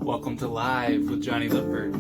Welcome to Live with Johnny Lipford.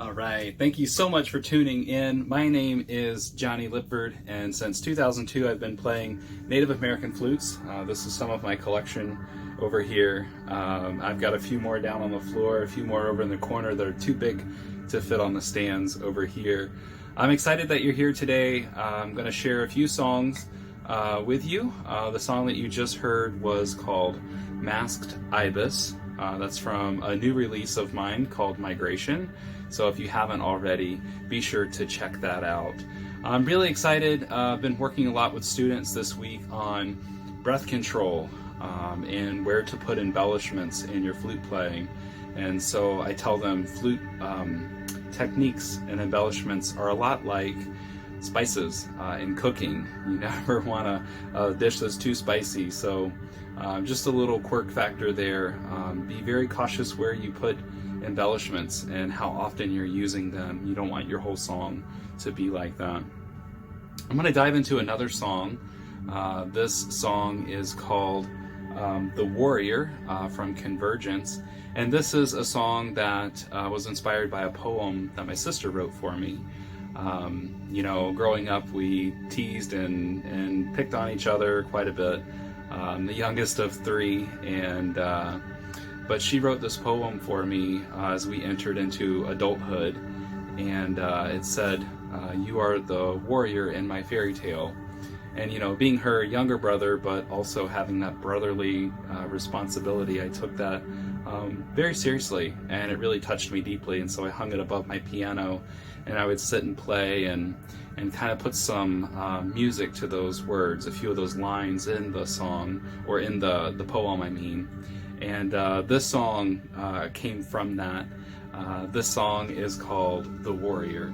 All right, thank you so much for tuning in. My name is Johnny Lipford, and since 2002 I've been playing Native American flutes. This is some of my collection over here. I've got a few more down on the floor, a few more over in the corner that are too big to fit on the stands over here. I'm excited that you're here today. I'm going to share a few songs with you. The song that you just heard was called Masked Ibis, That's from a new release of mine called Migration. So if you haven't already, be sure to check that out. I'm really excited. I've been working a lot with students this week on breath control and where to put embellishments in your flute playing. And so I tell them flute techniques and embellishments are a lot like spices in cooking. You never want a dish that's too spicy. So just a little quirk factor there. Be very cautious where you put embellishments and how often you're using them. You don't want your whole song to be like that. I'm going to dive into another song. This song is called The Warrior from Convergence. And this is a song that was inspired by a poem that my sister wrote for me. You know, growing up, we teased and picked on each other quite a bit. The youngest of three, but she wrote this poem for me as we entered into adulthood, and it said, "You are the warrior in my fairy tale." And you know, being her younger brother, but also having that brotherly responsibility, I took that very seriously, and it really touched me deeply. And so I hung it above my piano, and I would sit and play and kind of put some music to those words, a few of those lines in the song, or in the poem, I mean. And this song came from that. This song is called The Warrior.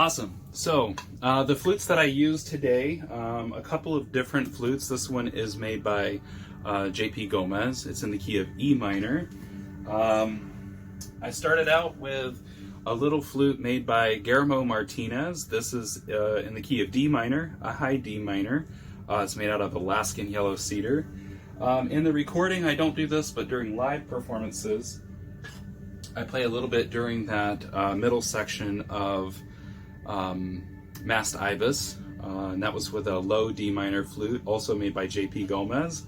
Awesome. So the flutes that I use today, a couple of different flutes. This one is made by JP Gomez. It's in the key of E minor. I started out with a little flute made by Guillermo Martinez. This is in the key of D minor, a high D minor. It's made out of Alaskan yellow cedar. In the recording, I don't do this, but during live performances, I play a little bit during that middle section of Masked Ibis, and that was with a low D minor flute, also made by JP Gomez.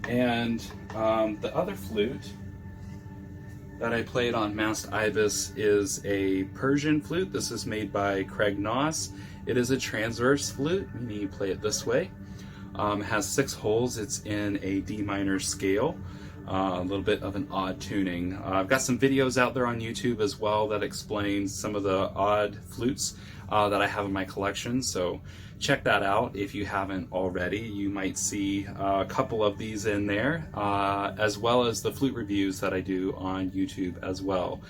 And the other flute that I played on Masked Ibis is a Persian flute. This is made by Craig Noss. It is a transverse flute, meaning you play it this way. It has 6 holes. It's in a D minor scale. A little bit of an odd tuning. I've got some videos out there on YouTube as well that explain some of the odd flutes that I have in my collection, so check that out if you haven't already. You might see a couple of these in there, as well as the flute reviews that I do on YouTube as well.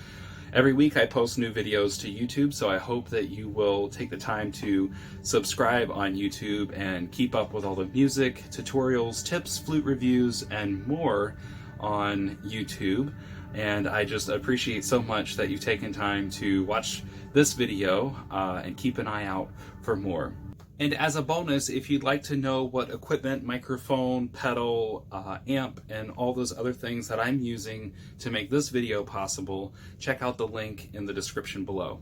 Every week I post new videos to YouTube, so I hope that you will take the time to subscribe on YouTube and keep up with all the music, tutorials, tips, flute reviews, and more on YouTube. And I just appreciate so much that you've taken time to watch this video and keep an eye out for more. And as a bonus, if you'd like to know what equipment, microphone, pedal, amp, and all those other things that I'm using to make this video possible, check out the link in the description below.